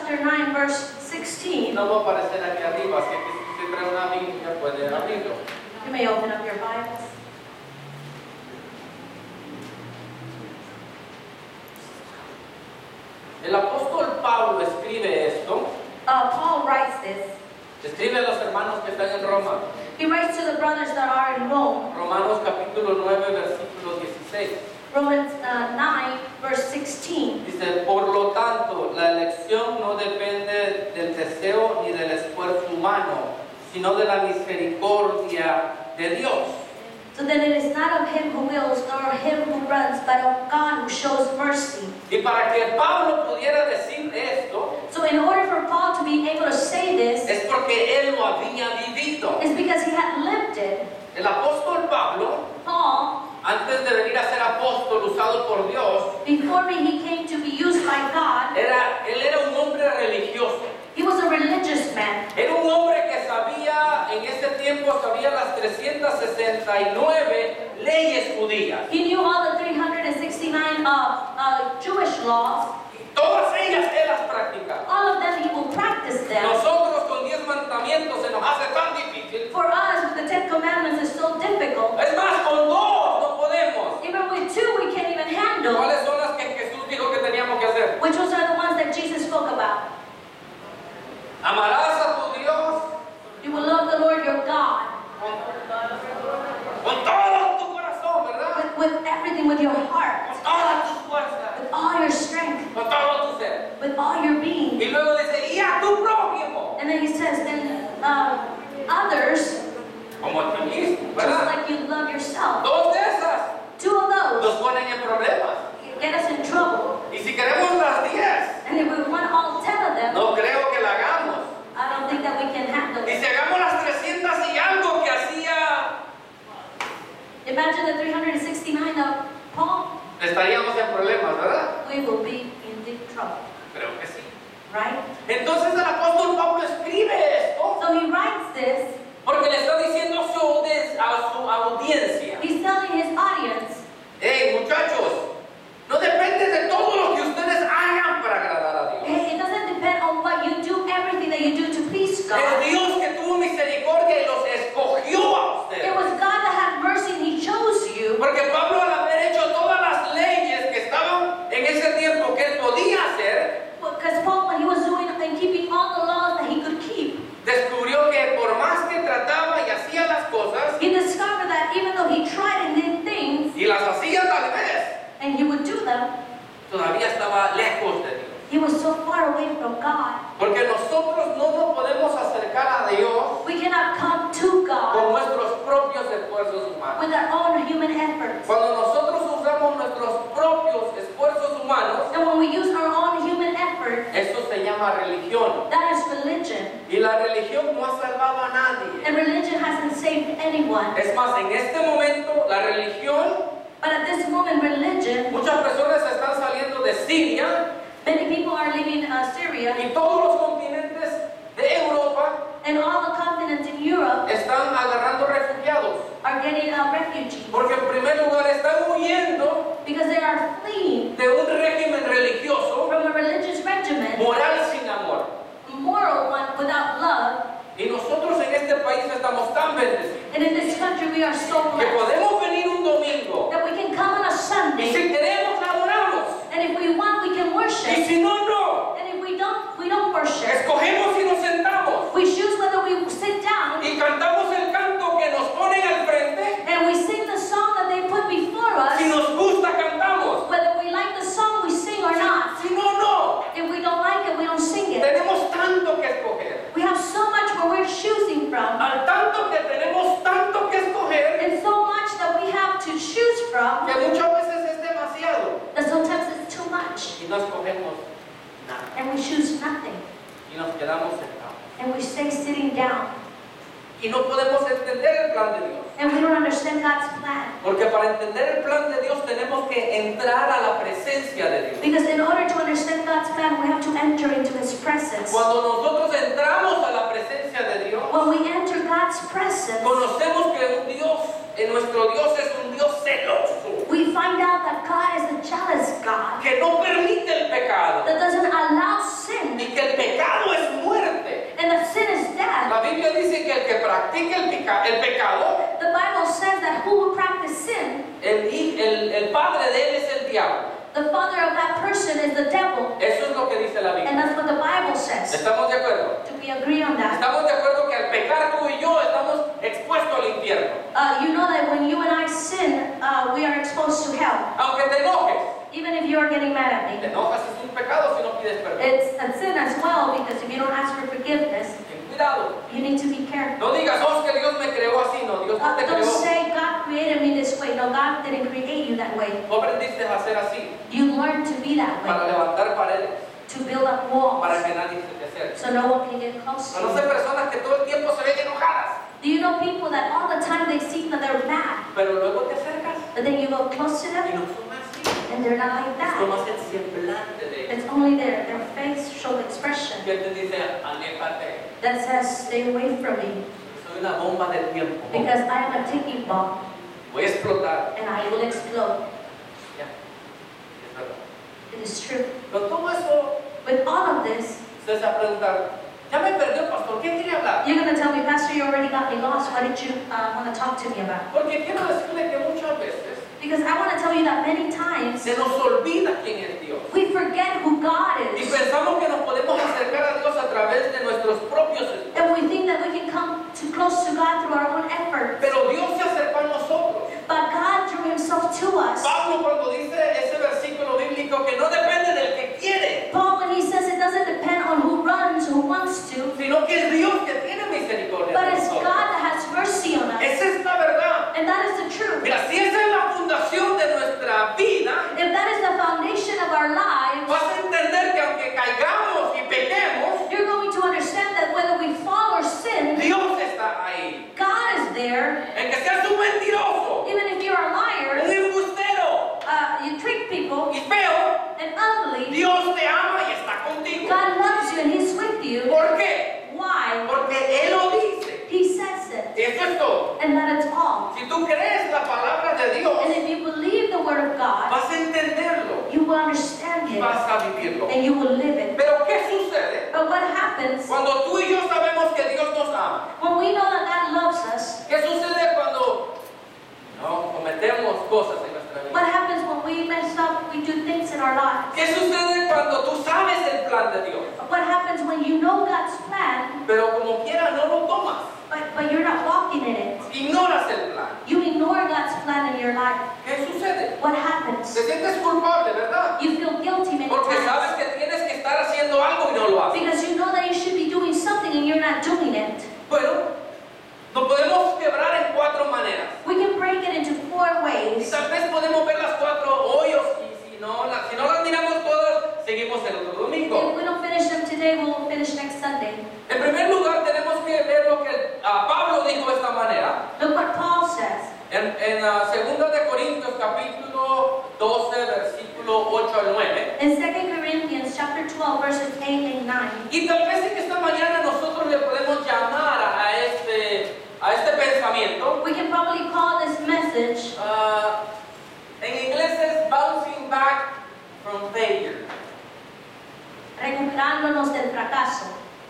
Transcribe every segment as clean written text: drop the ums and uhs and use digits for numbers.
chapter 9, verse 16. No va a aparecer aquí arriba, así que si usted trae una Biblia puede abrirlo. You may open up your Bibles. El apóstol Pablo escribe esto, Paul writes this. escribe a los hermanos que están en Roma. He writes to the brothers that are in Rome. Romanos capítulo 9, versículo 16. Romans 9, verse 16. Dice, por lo tanto, la elección no depende del deseo ni del esfuerzo humano, sino de la misericordia de Dios. So then it is not of him who wills, nor of him who runs, but of God who shows mercy. Y para que Pablo pudiera decir esto, So in order for Paul to be able to say this, es porque él lo había vivido. is because he had lived it. El apóstol Pablo, Paul, antes de venir a ser apóstol usado por Dios, before he came to be used by God, él era un hombre religioso. he was a religious man. Era un hombre que sabía, en ese tiempo sabía las 369 leyes judías. He knew all the 369 Jewish laws. Todas ellas él las practicaba. All of them he will practice them. Nosotros con 10 mandamientos se nos hace tan difícil. For us, with the 10 commandments is so difficult. Es más, con 2 no podemos. Even with 2 we can't even handle. ¿Cuáles son las que Jesús dijo que teníamos que hacer? Which ones are the ones that Jesus spoke about? Amarás a tu Dios You will love the Lord your God con todo tu corazón, ¿verdad? with everything, with your heart, Con todas tus fuerzas, with all your strength, con todo tu ser. with all your being. Y luego dice, y a tu prójimo, And then he says, then others, como a ti mismo, just ¿verdad? like you love yourself. 2 de esas 2 of those nos ponen en problemas. get us in trouble. Y si queremos las 10, And if we want all 10 of them, no creo que la hagamos. I don't think that we can handle Y it. si hagamos las 300 y algo que hacía, Imagine the 369 of Paul. estaríamos en problemas, ¿verdad? We will be in deep trouble, Creo que sí. right? Entonces el apóstol Pablo escribe esto So he writes this. porque le está diciendo a su audiencia, He's telling his audience, hey muchachos, no depende de todo lo que ustedes hagan para agradar a Dios. hey, it doesn't depend on what you do, everything that you do to please Es God. Dios que tuvo misericordia y los escogió a It ustedes. was God that had mercy and he chose you. Porque Pablo, al haber hecho todas las leyes que estaban en ese tiempo que él podía hacer, Because Paul, when he was doing and keeping all the laws that he could keep, descubrió que por más que trataba y hacía las cosas, he discovered that even though he tried and did things, y las hacía tal vez, and he would do them, todavía estaba lejos de Dios. he was so far away from God. Porque nosotros no nos podemos acercar a Dios We cannot come to con God nuestros propios esfuerzos humanos. with our own human efforts. Cuando nosotros usamos nuestros propios esfuerzos humanos, And when we use our own human effort, esto se llama religión. that is religion. Y la religión no ha salvado a nadie. And religion hasn't saved anyone. Es más, en este momento la religión, But at this moment, religion, muchas personas están saliendo de Siria many people are leaving Syria, y todos los continentes de Europa and all the continents in Europe están agarrando refugiados. are getting refugees Porque en primer lugar están huyendo because they are fleeing de un régimen religioso, from a religious regimen, moral sin amor. a moral one without love. Y nosotros en este país estamos tan bendecidos And in this country, we are so que blessed podemos venir un domingo that we can come on a y Sunday, si queremos adoramos and if we want, we can y worship. si no, no. And if we don't worship. Escogemos y nos sentamos We choose whether we sit down y cantamos el canto que nos ponen al frente. and we sing the song that they put before Si us, nos gusta, cantamos. whether we like the song we sing or not. Si no, no. If we don't like it, we don't sing it. Tenemos tanto que escoger. We have so much where we're choosing from, Al tanto que tenemos tanto que escoger and so much that we have to choose from, que muchas veces es demasiado. that sometimes it's too much, Y no escogemos nada. and we choose nothing, Y nos quedamos sentados. and we stay sitting down, Y no podemos entender el plan de Dios. and we don't understand God's plan. Porque para entender el plan de Dios tenemos que entrar a la presencia de Dios. Because in order to understand God's plan, we have to enter into His presence. Cuando nosotros entramos a la presencia de Dios, When we enter God's presence, conocemos que nuestro Dios es un Dios celoso, we find out that God is a jealous God que no permite el pecado that doesn't allow sin y que el practique el pecado, The Bible says that who will practice sin, el padre de él es el diablo. the father of that person is the devil. Eso es lo que dice la And Biblia. that's what the Bible says. ¿Estamos de acuerdo? Do we agree on that? Estamos de acuerdo que al pecar tú y yo estamos expuestos al infierno. You know that when you and I sin, we are exposed to hell. Aunque te enojes. Even if you are getting mad at Te me. enojas es un pecado si no pides perdón. It's a sin as well, because if you don't ask for forgiveness, Ten cuidado. you need to be careful. No digas, oh, es que Dios me creó así. No, Dios no te Don't creó. say God created me this way. No, God didn't create you that way. Tú aprendiste a ser así You learned to be that para way, levantar paredes, to build up walls, para que nadie se te acerque. so no one can get close to Conoce you. personas que todo el tiempo se ven enojadas, Do you know people that all the time they seem that they're mad, pero luego te acercas but then you go close to y them no son así. and they're not like Es that? nomás el semblante de ellos. It's only their facial expression Que te dice, aléjate, that says, stay away from me, soy una bomba de tiempo. because I am a ticking bomb Voy a explotar. and I will explode. Ya, es verdad. It is true. Pero todo eso, With all of this, ustedes se van a preguntar, ya me perdió, pastor, ¿qué quería hablar? you're going to tell me, Pastor, you already got me lost. What did you want to talk to me about? Porque quiero decirle que muchas veces Because I want to tell you that many times se nos olvida quién es Dios. we forget who God Y is. pensamos que nos podemos acercar a Dios a través de nuestros propios esfuerzos. And we think that we can come too close to God through our own efforts. Pero Dios se acercó a nosotros. But God drew himself to us. Pablo cuando dice ese versículo bíblico que no depende del que quiere, Paul, when he says it doesn't depend on who runs, who wants to, sino que es Dios que tiene misericordia but de it's God nosotros. that has mercy on us. Esa es la verdad. And that is the truth. Mira, si esa es la fundación de nuestra vida, If that is the foundation of our lives, vas a entender que aunque caigamos y pequemos, you're going to understand that whether we fall or sin, Dios está ahí. God is there. En que seas un mentiroso, Even if you're a liar, un embustero you trick people, y feo, and ugly, Dios te ama y está contigo. God loves you and He's with you. ¿Por qué? Why? Porque Él lo dice. He says it. Eso es todo. And that it's all. Si tú crees la palabra de Dios, And if you believe the Word of God, vas a entenderlo you will understand y it vas a vivirlo. and you will live it. Pero ¿qué sucede But what happens cuando tú y yo sabemos que Dios nos ama? when we know that God loves us? ¿Qué sucede cuando no cometemos cosas en nuestra What vida? happens when we mess up, we do things in our lives? ¿Qué sucede cuando tú sabes el plan de Dios, What happens when you know God's plan, pero como quiera no lo tomas? but you're not walking in it? Ignoras el plan. You ignore God's plan in your life. ¿Qué sucede? What happens? Te sientes culpable, ¿verdad? You feel guilty many Porque sabes times que tienes que estar haciendo algo y no lo haces. because you know that you should be doing something and you're not doing it. Bueno, lo podemos quebrar en 4 maneras. We can break it into 4 Y ways. tal vez podemos ver las 4 hoyos y si no las miramos todas, seguimos el otro domingo. If we don't finish them today, we'll finish next Sunday. En primer lugar, tenemos que ver lo que Pablo dijo de esta manera. Look what Paul says. En 2 de Corintios capítulo 12, versículo 8 al 9. In 2 Corinthians chapter 12, verses 8 and 9. Y tal vez en esta mañana nosotros le podemos llamar a este pensamiento. We can probably call this message, En inglés es bouncing back from failure. recuperándonos del fracaso.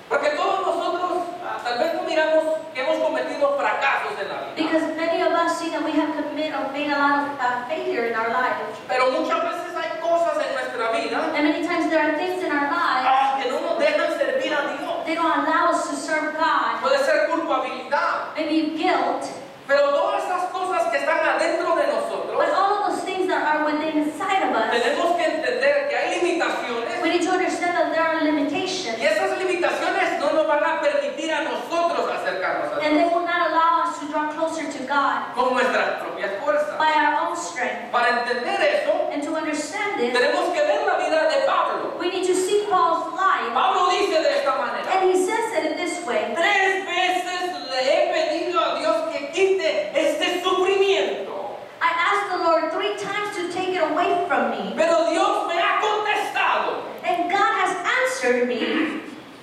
Porque todos nosotros tal vez no miramos que hemos cometido fracasos en la vida. Because many of us see that we have committed or made a lot of failure in our lives. Pero muchas veces hay cosas en nuestra vida And many times there are things in our lives, que no nos dejan servir a Dios. they don't allow us to serve God. Puede ser culpabilidad. Maybe guilt, Pero todas esas cosas que están adentro de nosotros, but all of those things that are within inside of us, tenemos que entender que hay limitaciones. we need to understand that there are limitations. Y esas limitaciones no nos van a permitir a nosotros acercarnos a And they Dios will not allow us to draw closer to God con nuestras propias fuerzas. by our own strength. Para entender eso, And to understand this, tenemos que ver la vida de Pablo. we need to see Paul's life. Pablo dice de esta manera: And he says it in this way. 3 veces le he pedido a Dios que quite este sufrimiento, I asked the Lord 3 times to take it away from me. pero Dios me ha contestado. And God has answered me.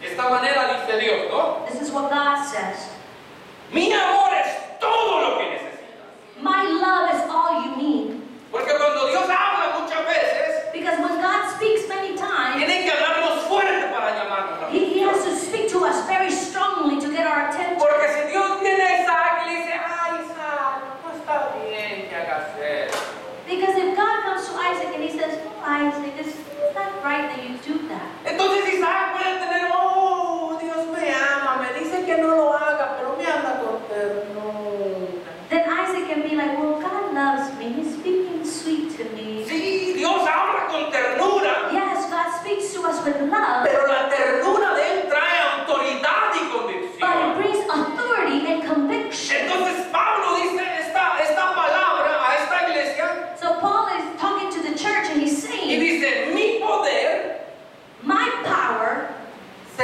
De esta manera dice Dios, ¿no? This is what God says. Mi amor es todo lo que necesitas. My love is all you need. Porque cuando Dios habla muchas veces, Because when God speaks many times, tiene que hablarnos fuerte para llamarnos. He has to speak to us very strongly to get our attention. Porque si Dios tiene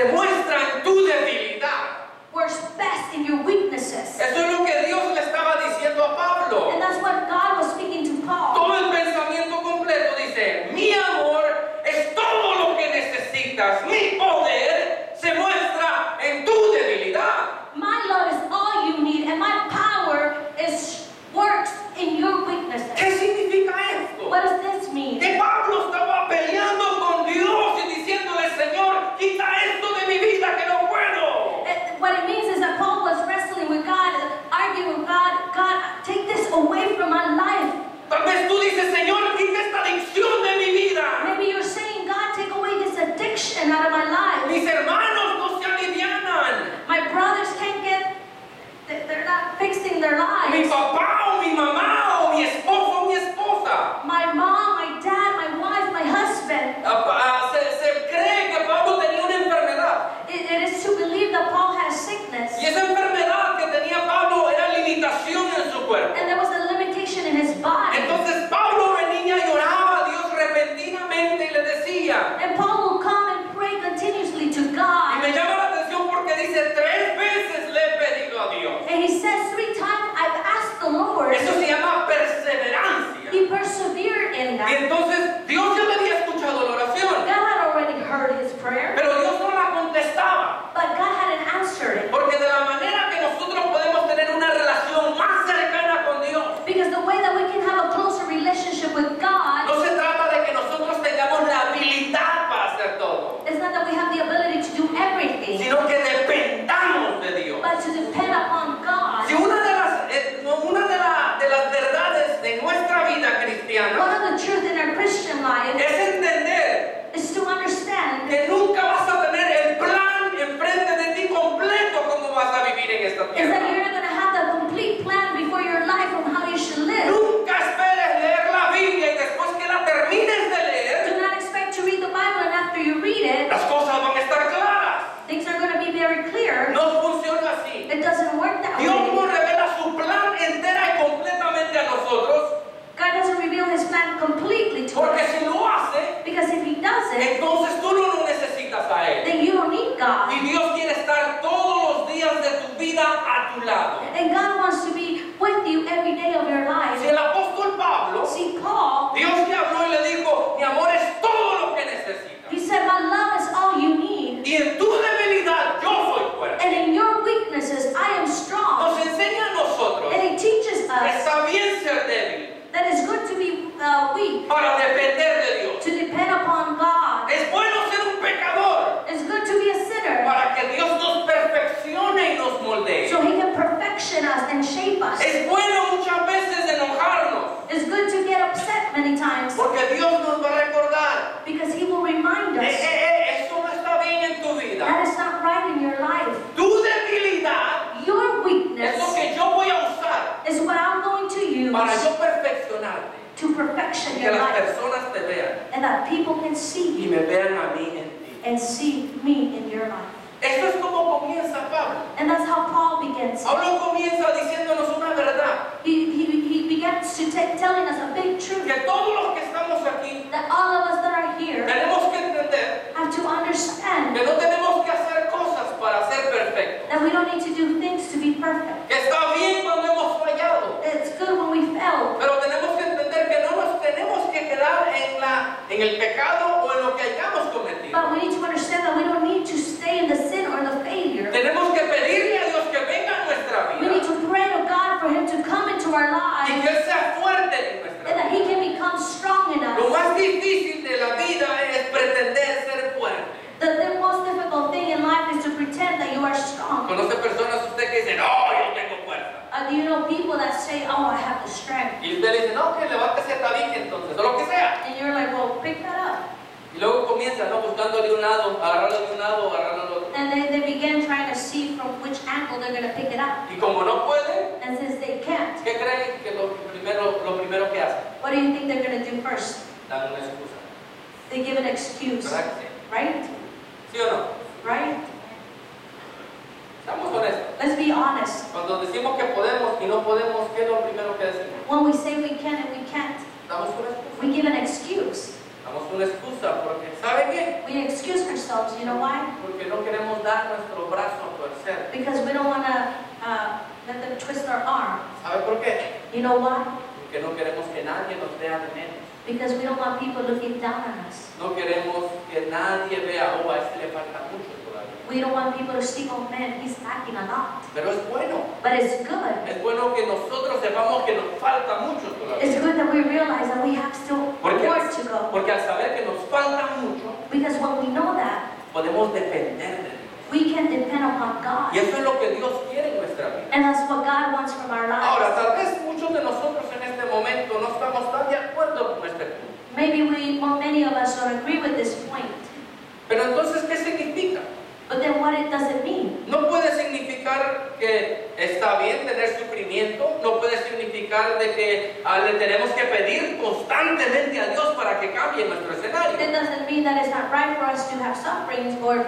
se muestra en tu debilidad. works best in your weaknesses. Eso es lo que Dios le estaba diciendo a Pablo. And that's what God was speaking to Paul. Todo el pensamiento completo dice, mi amor es todo lo que necesitas. Mi poder se muestra en tu debilidad. My love is all you need, and my power works in your weaknesses. ¿Qué significa esto? What does this mean? Que Pablo estaba peleando con Dios y diciéndole, Señor, quita esto de mi vida que no puedo. What it means is that Paul was wrestling with God, arguing with God, God, take this away from my life. Tal vez tú dices, Señor, quita esta adicción de mi vida. Maybe you're saying, God, take away this addiction out of my life. Mis hermanos no se alivianan. My brothers can't get, they're not fixing their Mi lives. papá o mi mamá o mi esposo o mi esposa. My mom, my dad, my wife, my husband. Se cree que Pablo tenía una enfermedad. It is to believe that Paul has sickness. Y esa enfermedad que tenía Pablo era limitación en su cuerpo. And there was a limitation in his body. Entonces Pablo venía y oraba a Dios repentinamente y le decía, And Paul will come and pray continuously to y God. me llama la atención porque dice, 3 veces le he pedido a Dios. And he says 3 times, I've asked the Lord. Eso se llama perseverancia. He persevered in Y that. entonces Dios ya le había escuchado la oración, God had already heard his prayer, pero Dios no la contestaba. but God hadn't answered it. Porque de la manera que nosotros podemos tener una relación más cercana con Dios, Because the way that we can have a closer relationship with God, no se trata de que nosotros tengamos la habilidad para hacer todo, it's not that we have the ability to do everything, sino que dependamos de Dios. but to depend upon God. Si una de las verdades de nuestra vida One cristiana of the truth in our Christian life es entender is to understand que nunca vas a tener el plan enfrente de ti completo como vas a vivir en esta is that tierra. you're not going to have the complete plan before your life on how you should live. Nunca esperes leer la Biblia y después que la termines de leer, Do not expect to read the Bible and after you read it, las cosas van a estar claras. things are going to be very clear. No funciona así. It doesn't work that Dios no way. revela su plan entera y completamente a nosotros, God doesn't reveal his plan completely to porque us. si lo hace, Because if he does it, entonces tú no lo necesitas a Él. then you don't need God. Y Dios quiere estar todos los días de tu vida a tu lado. And God wants to be with you every day of your Si life. el apóstol Pablo, See, Paul, Dios le habló y le dijo, mi amor es todo lo que necesitas. he said, my love is all you need. Y en tu debilidad yo soy fuerte. And in your weaknesses, I am strong. Nos enseña a nosotros, And he teaches us está bien ser débil that it's good to be weak, para depender de Dios. to depend upon God. Es bueno ser un pecador It's good to be a sinner, para que Dios nos perfeccione y nos moldee. so he can perfection us and shape us. Es bueno muchas veces enojarnos, It's good to get upset many times, porque Dios nos va a recordar, because he will remind us eso no está bien en tu vida. that is not right in your life. Tu debilidad Your es weakness lo que yo voy a usar is what I'm going to use para yo perfeccionarte to perfection y que your las life, personas te vean and that people can y see you me vean a mí en ti. and see me in your life. Eso es como comienza Pablo. And that's how Paul begins. Pablo comienza diciéndonos una verdad, He begins to telling us a big truth que todos los que estamos aquí that all of us that are here tenemos que entender have to understand que no tenemos que hacer cosas para ser perfectos. that we don't need to do things to be perfect. Que está bien cuando hemos fallado, It's good when we fail, pero tenemos que entender que no nos tenemos que quedar en el pecado o en lo que hayamos cometido. but we need to understand that we don't need to stay in the sin or the failure. Tenemos que pedirle a Dios que venga a nuestra We need vida to pray to God for Him to come into our y lives que Él sea fuerte en nuestra and that He vida. can become strong in Lo us. más difícil de la vida es pretender ser fuerte. The most difficult thing in life is to pretend that you are strong. Conoce personas usted que dicen, no, yo tengo fuerza. Do you know people that say, oh, I have the strength? Y usted le dice, no, que levántese tabique entonces, o lo que sea. And you're like, well, pick that up. Y luego comienza, ¿no? Buscándole un lado, agarrarlo de un lado, agarrarlo del otro. And they begin trying to see from which angle they're going to pick it up. Y como no puede, And since they can't, ¿qué creen que lo primero que hacen? what do you think they're going to do first? Dan una excusa. They give an excuse, ¿Verdad que sí? right? ¿Sí o no? Right? Estamos honestos. Let's be honest. Cuando decimos que podemos y no podemos, ¿qué es lo primero que decimos? When we say we can and we can't, Damos una excusa. we give an excuse. Damos una excusa porque, ¿sabe qué? We excuse ourselves. You know why? Porque no queremos dar nuestro brazo a torcer. Because we don't want to let them twist our arm. ¿Sabe por qué? You know why? Porque no queremos que nadie nos vea de menos. Because we don't want people looking down on us. No queremos que nadie vea, oh, a este le falta mucho todavía. We don't want people to see, oh man, he's lacking a lot. Pero es bueno. But it's good. Es bueno que nosotros sepamos que nos falta mucho todavía. It's good that we realize that we have still more to go. Porque al saber que nos falta mucho, Because when we know that, podemos depender de Dios. we can depend upon God. Y eso es lo que Dios quiere en nuestra vida. And that's what God wants from our Ahora, lives. tal vez muchos de nosotros en este momento no estamos tan de acuerdo con este punto. Maybe many of us don't agree with this point. Pero entonces, ¿qué significa? But then what does it mean? No puede significar que está bien tener sufrimiento, no puede significar de que le tenemos que pedir constantemente a Dios para que cambie nuestro escenario. It doesn't mean that it's not right for us to have sufferings or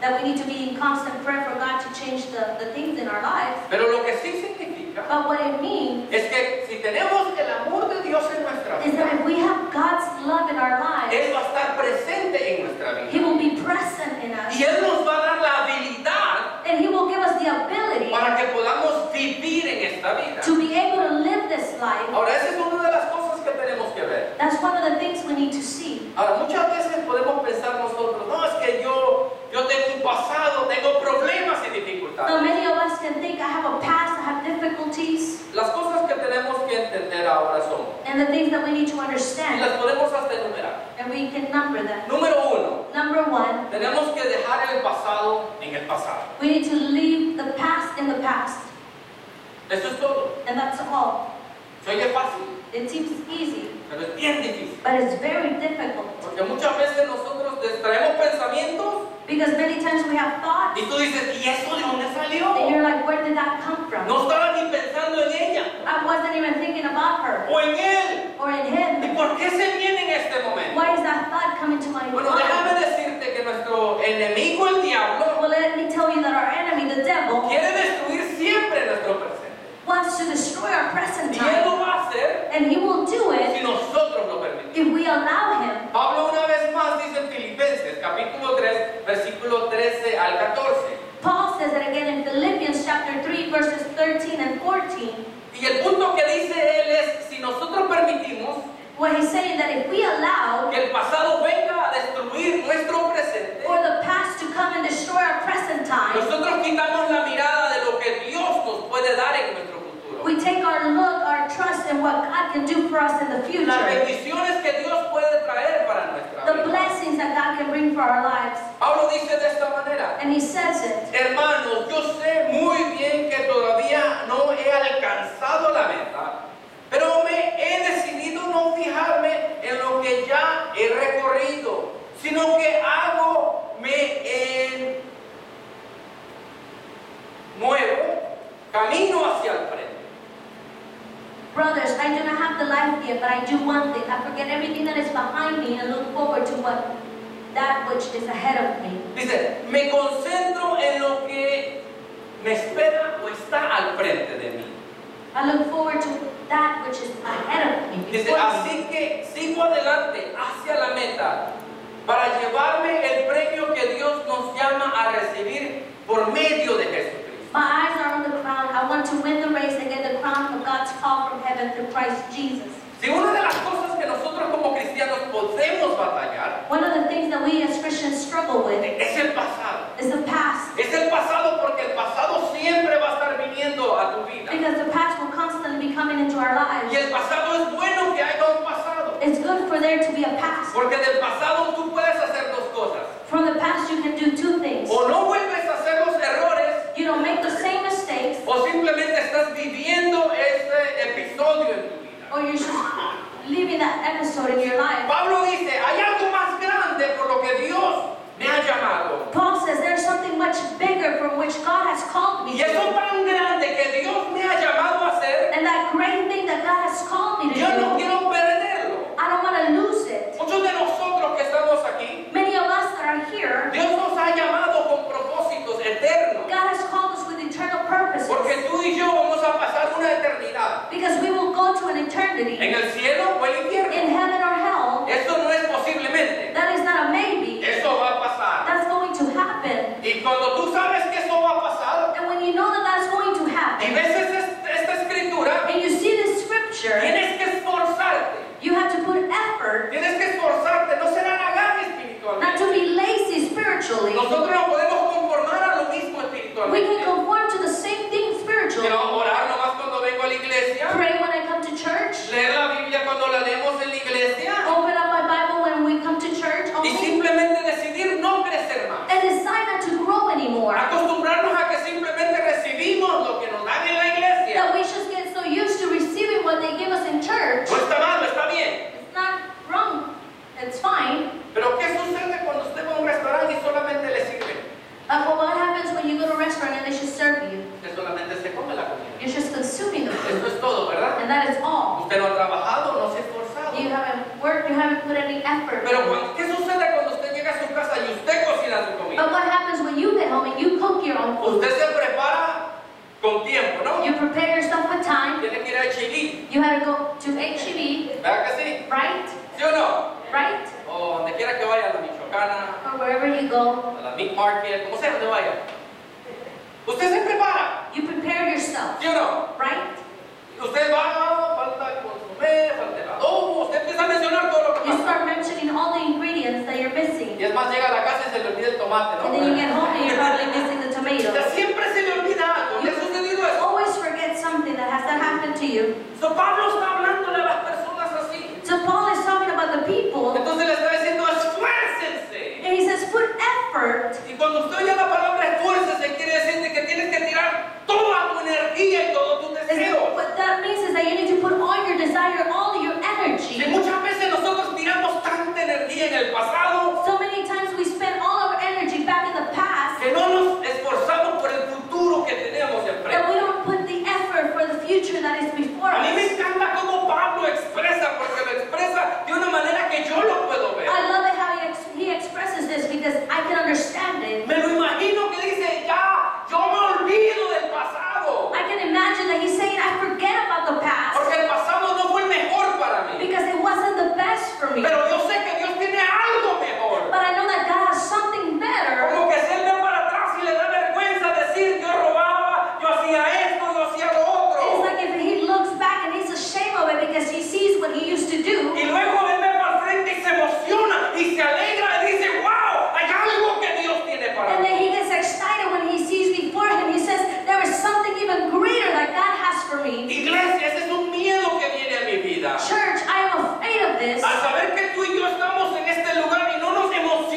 that we need to be in constant prayer for God to change the things in our lives. Pero lo que sí significa But what it means es que si tenemos el amor de Dios en nuestra is that vida, if we have God's love in our lives, Él va a estar presente en nuestra He vida. will be present in us. Y Él nos va a dar la habilidad And He will give us the ability para que podamos vivir en esta vida. to be able to live this life. Ahora, esa es una de las cosas que tenemos que ver. That's one of the things we need to see. Ahora, muchas veces podemos pensar nosotros, no, es que yo tengo un pasado, tengo problemas y Now, dificultades. many of us can think, I have a past, I have difficulties, Las cosas que tenemos que entender ahora son, and the things that we need to y understand, las podemos hasta enumerar. and we can number them. Número uno, Number one, tenemos que dejar el pasado en el pasado. we need to leave the past in the past, Eso es todo. and that's all. Se oye fácil, It seems easy, pero es bien difícil. but it's very difficult, Porque muchas veces nosotros traemos pensamientos because many times we have thoughts, y tú dices, ¿y eso de dónde and salió? you're like, where did that come from? No estaba ni pensando en ella I wasn't even thinking about her, o en él. or in ¿Y him. por qué se viene en este momento? Why is that thought coming to my Bueno, déjame mind? decirte que nuestro enemigo, el diablo, Well, let me tell you that our enemy, the devil, quiere destruir siempre nuestro presente. wants to destroy our present Y él time, lo va a hacer and he will do si it nosotros lo permitimos. if we allow him. Pablo una vez más dice en Filipenses, capítulo 3, versículo 13 al 14. Paul says it again in Philippians chapter 3, verses 13 and 14, Y el punto que dice él es, si nosotros permitimos where he's saying that if we allow que el pasado venga a destruir nuestro presente, for the past to come and destroy our present time, nosotros quitamos la mirada de lo que Dios nos puede dar en nuestro futuro. we take our look, our trust in what God can do for us in the Las future, bendiciones que Dios puede traer para nuestra the vida. blessings that God can bring for our lives. Pablo dice de esta manera, And he says it, hermanos, yo sé muy bien que todavía no he alcanzado la meta, pero me he decidido no fijarme en lo que ya he recorrido, sino que muevo, camino hacia el frente. brothers, I do not have the life yet, but I do one thing. I forget everything that is behind me and look forward to that which is ahead of me. Dice, me concentro en lo que me espera o está al frente de mí. I look forward to that which is ahead of me. Dice, before me. así que sigo adelante hacia la meta para llevarme el premio que Dios nos llama a recibir por medio de Jesucristo. My eyes are on the crown. I want to win the race and get the crown of God's call from heaven through Christ Jesus. Si una de las cosas que nosotros como cristianos podemos batallar One of the things that we as Christians struggle with es el pasado. is the past. Es el pasado porque el pasado siempre va a estar viniendo a tu vida. Because the past will constantly be coming into our lives. Y el pasado es bueno que haya un pasado. It's good for there to be a past. Porque del pasado tú puedes hacer dos cosas. From the past you can do two things. O no vuelves a hacer los errores You don't make the same mistakes, o simplemente estás viviendo este episodio en tu vida. or you're just living that episode in your life. Pablo dice, hay algo más grande por lo que Dios me ha llamado. Paul says there's something much bigger from which God has called me Y eso to. tan grande que Dios me ha llamado a hacer, And that great thing that God has called me to yo no do, quiero perderlo. I don't want to lose it. Muchos de nosotros que estamos aquí, Many of us that are here, Dios nos ha llamado con propósitos eternos. God has called us with eternal purposes. Porque tú y yo vamos a pasar una eternidad Because we will go to an eternity en el cielo o el in infierno. heaven or hell. Esto no es posiblemente. That is not a maybe. Eso va pasture, Tienes que esforzarte. you have to put effort Tienes que esforzarte. No será nada not espiritualmente. to be lazy spiritually. Nosotros no podemos conformar a lo mismo We can espiritualmente. conform to the same thing spiritually. Quiero orar nomás cuando vengo a la iglesia. Pray when I come to church. Leer la Biblia cuando la leemos en la iglesia. Open up my Bible when we come to church Y only. simplemente decidir no crecer más. And decide not to grow anymore. Acostumbrarnos a que simplemente recibimos lo que nos dan en la iglesia. That we just get so used to receiving what they give us in church. No está mal, no está bien. It's not wrong. It's fine. Pero ¿qué sucede cuando usted va a un restaurante y solamente le sirven? But what happens when you go to a restaurant and they just serve you? Usted solamente se come la comida. You're just consuming the food. Eso es todo, ¿verdad? And that is all. Usted no ha trabajado, no se ha esforzado. You haven't worked, you haven't put any effort. Pero ¿qué sucede cuando usted llega a su casa y usted cocina su comida? But what happens when you get home and you cook your own food? Usted se prepara con tiempo, ¿no? You prepare yourself with time. Tiene que ir a Chile, You had to go to HEB, ¿verdad que sí? right? ¿Sí o no? Right? O donde quiera que vaya, a la Michoacana, Or wherever you go, a la Meat Market, como sea donde vaya. Usted se prepara, you prepare yourself, ¿sí o no? right? Usted va, falta el consomé, falta el adobo, usted empieza a mencionar todo lo que You pasa. start mentioning all the ingredients that you're missing. Y es más, llega a la casa y se le olvida el tomate, ¿no? And then you get home and you're probably missing the O sea, tomatoes. siempre se le olvida algo. ¿Le ha sucedido You eso? always forget something that has that happened to you. So, Pablo está hablándole a las personas así. So Paul is talking about the people, Entonces le está diciendo, esfuércense. and he says, put effort. Y cuando usted oye la palabra esfuércese, quiere decir de que tienes que tirar toda tu energía y todo tu deseo. What that means is that you need to put all your desire, all your energy. Y muchas veces nosotros tiramos tanta energía en el pasado So many times we spend all our energy back in the past que no nos esforzamos por el futuro que tenemos that enfrente. we don't put the effort for the future that is before A mí me us. encanta cómo Pablo expresa, porque lo expresa de una manera que yo lo puedo ver. I love it how he expresses this because I can understand it. Me lo imagino que dice, ya, yo me olvido del pasado. I can imagine that he's saying, I forget about the past Porque el pasado no fue el mejor para mí. because it wasn't the best for me. Pero yo sé que Dios tiene algo mejor. But I know that God has something better. Como que si él ve para atrás y le da vergüenza decir, yo robaba, yo hacía esto, yo hacía lo It's otro. like if he looks back and he's ashamed of it because he sees what he used to do. Y luego él ve para el frente y se emociona y se alegra y dice, wow, hay algo que Dios tiene para And mí. then he gets excited when he sees before him. He says, there is something even greater that God has for me. Iglesia, ese es un miedo que viene a mi vida. Church, I am afraid of this. Al saber que tú y yo estamos en este lugar y no nos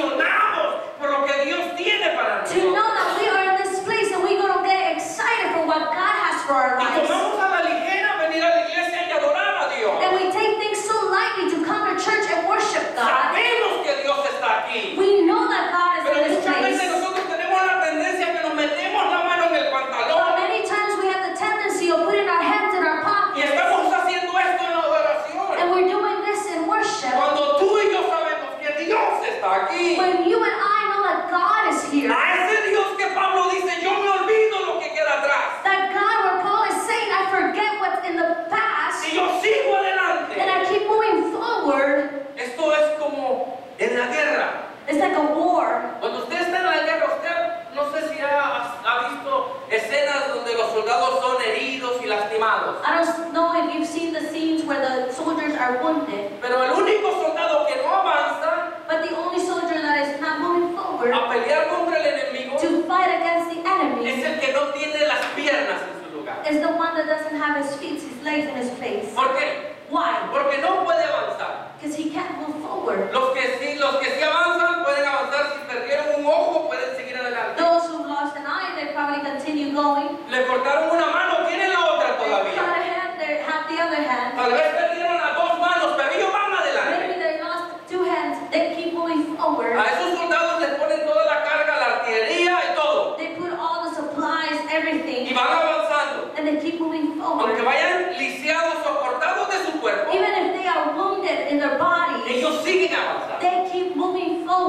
emocionamos por lo que Dios tiene para To know nosotros. that we are in this place and we're going to get excited for what God has for our Y lives. tomamos a la ligera venir a la iglesia y adorar a Dios. And we take things so lightly to come to church and worship God. Sabemos que Dios está aquí. We know that God is Pero in this muchas veces place. nosotros tenemos la tendencia que nos metemos la mano en el But pantalón many times we have the tendency of putting our hands in our y pockets estamos haciendo esto en la adoración. and we're doing this in worship. Cuando tú y yo sabemos que Dios está aquí. When you and I know that God is here. A ese Dios que Pablo dice, yo me olvido lo que queda atrás. That God, where Paul is saying, I forget what's in the past Y yo sigo adelante. and I keep moving forward. Esto es como en la guerra. It's like a war. Cuando usted está en la guerra, usted no sé si ha visto escenas donde los soldados son heridos y lastimados. I don't know if you've seen the scenes where the soldiers are wounded, Pero el único soldado que no avanza but the only soldier that is not moving forward a pelear contra el enemigo to fight against the es enemy el que no tiene las piernas en su lugar. is the one that doesn't have his feet, his legs in his place. ¿Por qué? Why? Porque no puede avanzar. Because he can't move forward. Los que sí avanzan pueden avanzar. Si perdieron un ojo, pueden seguir adelante. Those who lost an eye, they probably continue going. Le cortaron una mano, tienen la otra They todavía. cut a hand, they have the other hand. Tal vez perdieron las dos manos, pero ellos van adelante. Maybe they lost two hands, they keep moving forward. A esos soldados les ponen toda la carga, la artillería y todo. They put all the supplies, Y everything, van avanzando. and they keep moving Aunque forward. vayan lisiados o cortados de su cuerpo, Even if they are wounded in their bodies, ellos siguen avanzando. they keep moving forward.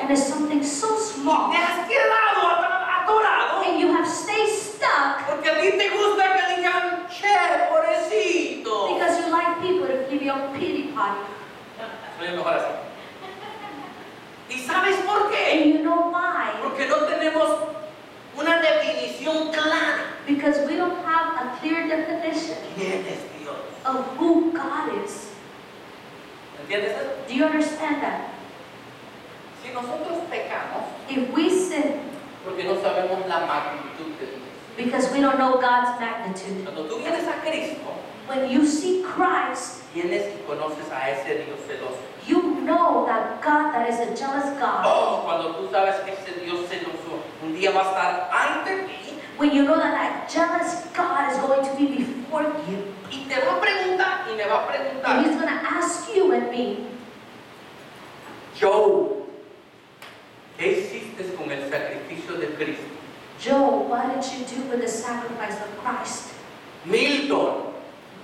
and it's something so small, te has quedado atorado and you have stayed stuck porque a ti te gusta que digan, che, pobrecito. because you like people to give you a pity party. Soy el mejor así. ¿Y sabes por qué? And you know why? Porque no tenemos una definición clara. Because we don't have a clear definition ¿Quién es Dios? of who God is. ¿Entiendes eso? Do you understand that? Si nosotros pecamos, If we sin porque no sabemos la magnitud de Dios. because we don't know God's magnitude, Cuando tú vienes a Cristo, when you see Christ, vienes y conoces a ese Dios celoso. you know that God that is a jealous God. Oh, cuando tú sabes que ese Dios celoso un día va a estar ante ti When you know that that jealous God is going to be before you, y te va a preguntar y me va a and preguntar, He's going to ask you and me, Joe, ¿qué hiciste con el sacrificio de Cristo? Joe, what did you do with the sacrifice of Christ? Milton,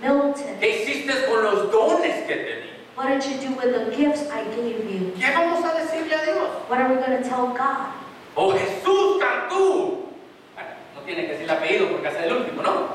Milton, ¿qué hiciste con los dones que te di? what did you do with the gifts I gave you? ¿Qué vamos a decirle a Dios? What are we going to tell God? Oh, Jesús Cantú. Bueno, no tiene que decir el apellido porque es el último, ¿no?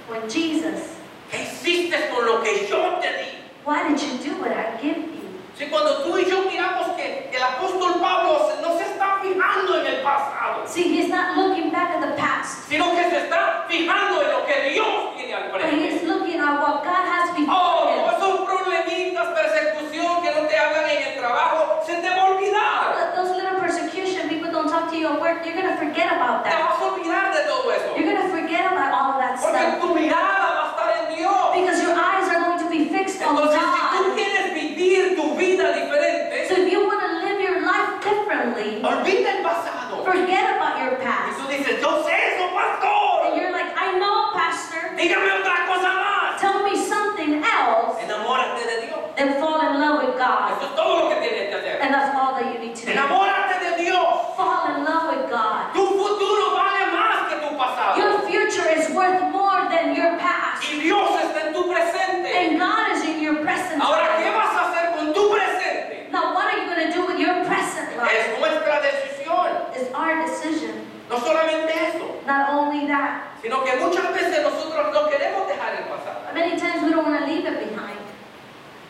When Jesus, ¿Qué hiciste con lo que yo te di? what did you do what I give you? Si cuando tú y yo miramos que el apóstol Pablo no se está fijando en el pasado, See, he's not looking back at the past, sino que se está fijando en lo que Dios tiene al but he's frente. looking at what God has before Oh, him. esos problemitas, persecución que no te hablan en el trabajo, se te va a olvidar. Those little persecution, people don't talk to you at work, you're going to forget about Te that. vas a olvidar de todo eso. You're going to forget about all of that Porque stuff tu mirada va a estar en Dios. because your eyes are going to be fixed on Entonces, si tú God. quieres vivir tu vida diferente, So if you want to live your life differently, olvida el pasado. forget about your Y past. tú dices, yo sé eso, pastor. And you're like, I know, Pastor. Dígame otra cosa más. Tell me something else. Enamórate de Dios. Then fall in love with God. Eso es todo lo que tienes que hacer. And that's all that you need to do. Enamórate de Dios. Fall in love with God. Tu futuro vale más que tu pasado. Your future is worth more than your past. Y Dios está en tu presente. And God is in your present Ahora, ¿qué life. vas a hacer con tu presente? Now, what are you going to do with your present life? Es nuestra decisión. It's our decision. No solamente eso, Not only that, sino que muchas veces nosotros no queremos dejar el pasado. many times we don't want to leave it behind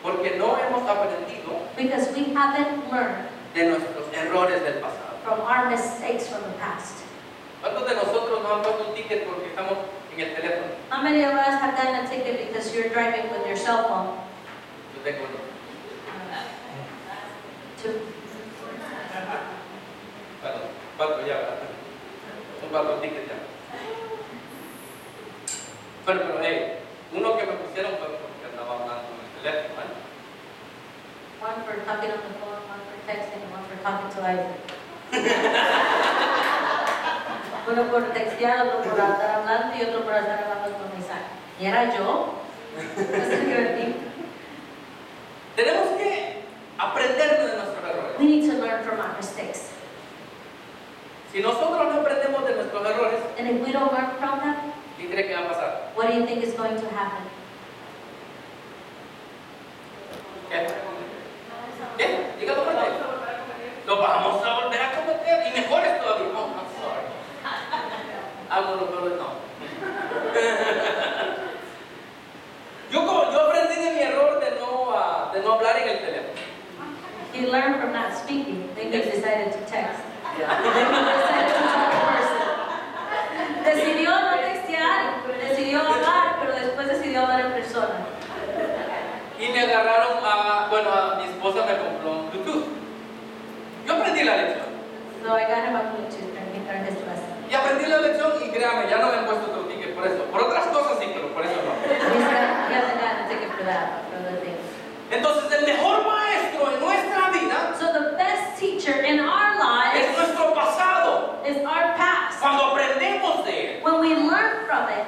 Porque no hemos aprendido because we haven't learned de nuestros errores del pasado. from our mistakes from the past. ¿Cuántos de nosotros nos han puesto un ticket porque estamos en el teléfono? How many of us have gotten a ticket because you're driving with your cell phone? Yo tengo uno. Two. Perdón, 4 ya, ¿verdad? Son 4 tickets ya. Bueno, pero uno que me pusieron fue porque andaba hablando en el teléfono, ¿eh? One for talking on the phone, one for texting, and one for talking to Isaac. Uno por textear, otro por estar hablando y otro por estar hablando con Isaac. ¿Y era yo? Eso es divertido. Tenemos que aprender de nuestros errores. We need to learn from our mistakes. Si nosotros no aprendemos de nuestros errores, And if we don't learn from them, ¿qué cree que va a pasar? what do you think is going to happen? ¿Qué? ¿Qué? Dígalo fuerte. Lo vamos a volver a cometer y mejores todavía. Oh, I'm sorry. Pero no. Yo aprendí de mi error de no hablar en el teléfono. He learned from not speaking, then he decided to text. Then he decided to talk in person. Decidió no textear, decidió hablar, pero después decidió hablar en persona. Y me agarraron a mi esposa me compró un Bluetooth. Yo aprendí la lección. So I got him a Bluetooth and he learned his lesson. Y aprendí la lección y créame, ya no me han puesto otro ticket por eso. Por otras cosas sí, pero por eso no. He hasn't gotten a ticket for that, but for other things. Entonces el mejor maestro en nuestra vida So the best teacher in our es lives nuestro pasado. is our past. Cuando aprendemos de él. When we learn from it,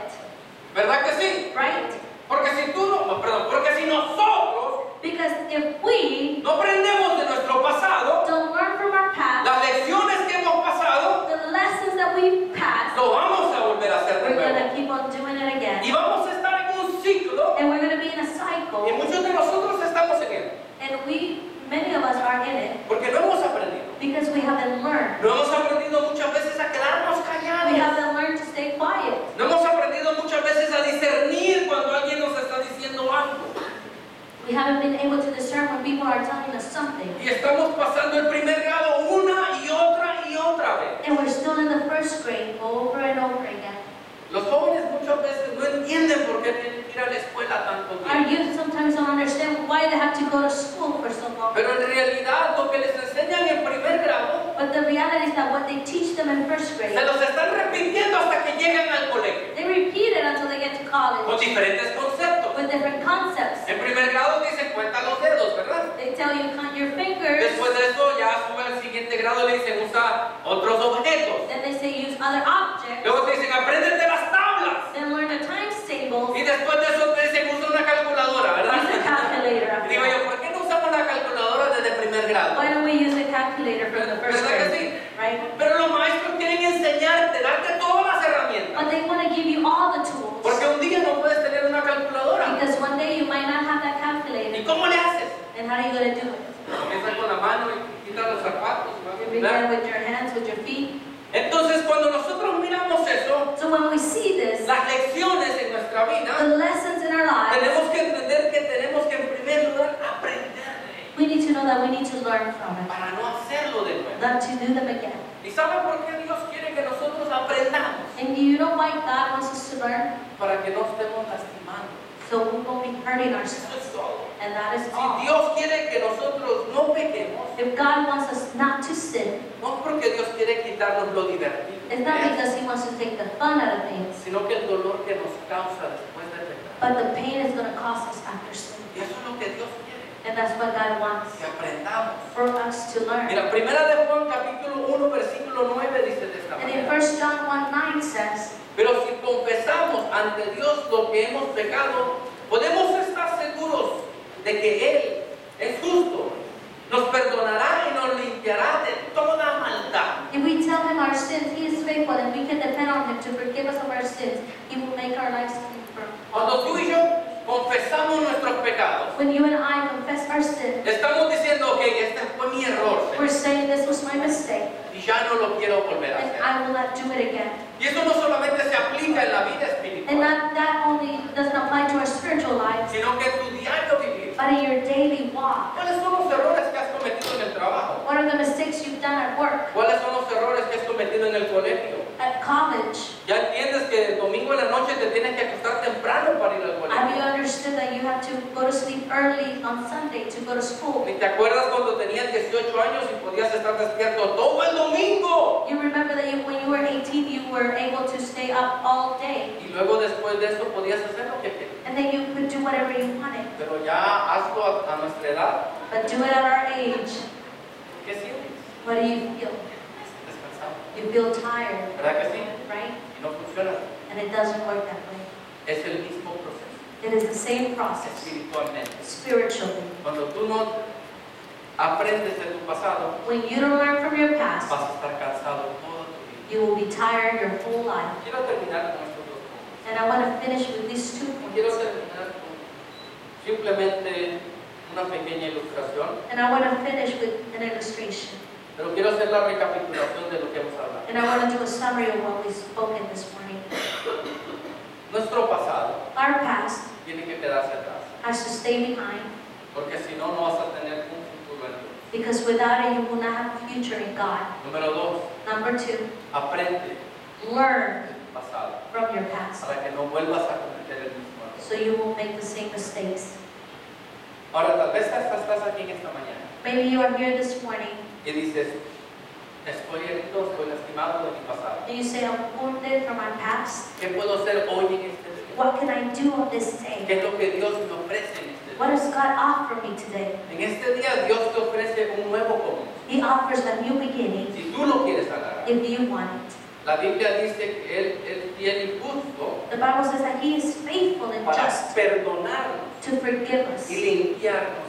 ¿Verdad que sí? right? Porque si nosotros Because if we no aprendemos de nuestro pasado, don't learn from our past, las lecciones que hemos pasado, the lessons that we've passed, lo vamos a volver a hacer de we're going nuevo. to keep on doing it Y again. vamos a estar en un ciclo, And we're going to be in a y cycle. muchos de nosotros estamos en él, And many of us are in it porque no hemos aprendido. because we learn. No hemos aprendido muchas veces a quedarnos We callados. haven't learned to stay quiet. No hemos aprendido muchas veces a discernir cuando alguien nos está diciendo algo. We haven't been able to discern when people are telling us something. Y estamos pasando el primer grado una y otra vez. And we're still in the first grade over and over again. Los jóvenes muchas veces no entienden por qué tienen que ir a la escuela tanto Our tiempo. youth sometimes don't understand why they have to go to school for so long. Pero en realidad lo que les enseñan en primer grado But the reality is that what they teach them in first grade, se los están repitiendo hasta que llegan al colegio. they repeat it until they get to Con college diferentes conceptos. with different concepts. En primer grado dicen cuenta los dedos, ¿verdad? They tell you count your fingers, Después de eso ya sube al siguiente grado y le dicen usa otros objetos. then they say use other objects, Luego te dicen apréndete las tablas. then learn the times tables, Y después de eso te dicen usa una calculadora, ¿verdad? use a calculator Y after digo that. yo, ¿por qué no usamos la calculadora desde primer grado? Why don't we use a calculator from the first ¿Verdad que grade, sí? right? Pero los maestros quieren enseñarte, darte todas las herramientas. But they want to give you all the tools, Porque un día no puedes tener una calculadora. because one day you might not have that ¿Y calculator, cómo le haces? and how are you going to do it? Comienzas con la mano y quitas los zapatos. You ¿verdad? begin with your hands, with your feet. Entonces cuando nosotros miramos eso, So when we see this, las lecciones en nuestra vida, the lessons in our lives, tenemos que entender que tenemos que en primer lugar aprender de ello, we need to know that we need to learn from it, para no hacerlo de nuevo. not to do them again. ¿Y saben por qué Dios quiere que nosotros aprendamos? And do you know why God wants us to learn? Para que no estemos lastimando. So we won't be hurting Eso ourselves. es todo. And that is Si all. Dios quiere que nosotros no pequemos, If God wants us not to sin, no es porque Dios quiere quitarnos lo divertido, it's not because He wants to take the fun out of things, sino que el dolor que nos causa después de pecar. but the pain is going to cost us after sin. Y eso es lo que Dios quiere, And that's what God wants que aprendamos. for us to learn. Mira, primera de Juan capítulo 1 versículo 9 dice de esta And in manera. 1 John 1:9 says, Pero si confesamos ante Dios lo que hemos pecado, podemos estar seguros de que Él es justo, nos perdonará y nos limpiará de toda maldad. if we tell Him our sins, He is faithful, and we can depend on Him to forgive us of our sins. He will make our lives clean from all Cuando tú y yo confesamos nuestros pecados, When you and I confess our sin, estamos diciendo, ok, este fue mi error, we're Señor, saying this was my mistake, y ya no lo quiero volver a and hacer. I will not do it again. Y eso no solamente se aplica en la vida And espiritual, that only doesn't apply to our spiritual lives, sino que en tu diario vivir. but in your daily walk. ¿Cuáles son los errores que has cometido en el trabajo? What are the mistakes you've done at work, ¿Cuáles son los errores que has cometido en el colegio? at college? Ya entiendes que el domingo en la noche te tienes que acostar temprano para ir al Have colegio. you understood that you have to go to sleep early on Sunday to go to school? Ni te acuerdas cuando tenías 18 años y podías estar despierto todo el domingo. You remember that when you were 18, you were able to stay up all day, Y luego después de eso podías hacer lo que querías. and then you could do whatever you wanted. Pero ya hazlo a nuestra edad. But do it at our age. ¿Qué sientes? What do you feel? Descansado. You feel tired, ¿Verdad que sí? right? Y no funciona. And it doesn't work that way. Es el mismo proceso It is the same process espiritualmente. spiritually. Cuando tú no aprendes de tu pasado, When you don't learn from your past, vas a estar cansado toda tu vida. you will be tired your whole life. Quiero terminar con estos dos puntos. And I want to finish with these 2 Quiero points. terminar con simplemente una pequeña ilustración, And I want to finish with an illustration. pero quiero hacer la recapitulación de lo que hemos hablado. And I want to do a summary of what we've spoken this morning. Nuestro pasado Our past tiene que quedarse atrás, has to stay behind, porque si no, no vas a tener un futuro en Dios. because without it, you will not have a future in God. Número 2, Number 2, aprende learn del pasado from your past para que no vuelvas a cometer el mismo error. so you won't make the same mistakes. Ahora, tal vez estás aquí en esta mañana Maybe you are here this morning y dices, estoy herido, estoy lastimado de mi pasado. and you say, I'm wounded from my past. ¿Qué puedo hacer hoy en este día? What can I do on this ¿Qué day? es lo que Dios me ofrece en este What día? does God offer me today? En este día Dios te ofrece un nuevo comienzo. He offers a new beginning Si tú lo quieres agarrar. if you want it. La Biblia dice que Él tiene justo The Bible says that He is faithful and para just perdonarnos to forgive us y limpiarnos